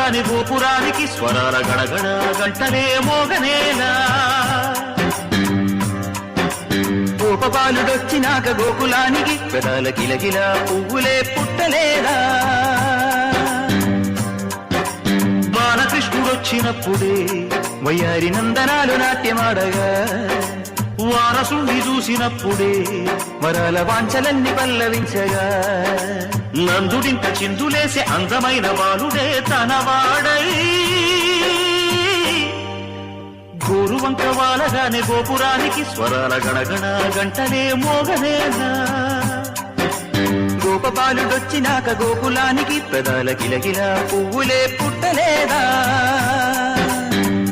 వాలగాని గోపురానికి స్వరాల గడగడ గంటలే మోగనేలా గోపబాలుడొచ్చినాక గోకులానికి పెదాల గిలగిల పువ్వులే పుట్టలేదా బాలకృష్ణుడొచ్చినప్పుడే వయ్యారి నందనాలు నాట్యమాడగా వారసుండి చూసినప్పుడే వరాల వాంఛలన్నీ పల్లవించగా నందుడింత చిందులేసే అందమైన బాలుడే తనవాడై గోరువంక వాలగానే గోపురానికి స్వరాల గణగణ గంటలే మోగనేలా గోపబాలుడొచ్చినాక గోకులానికి పెదాల గిలగిల పువ్వులే పుట్టలేదా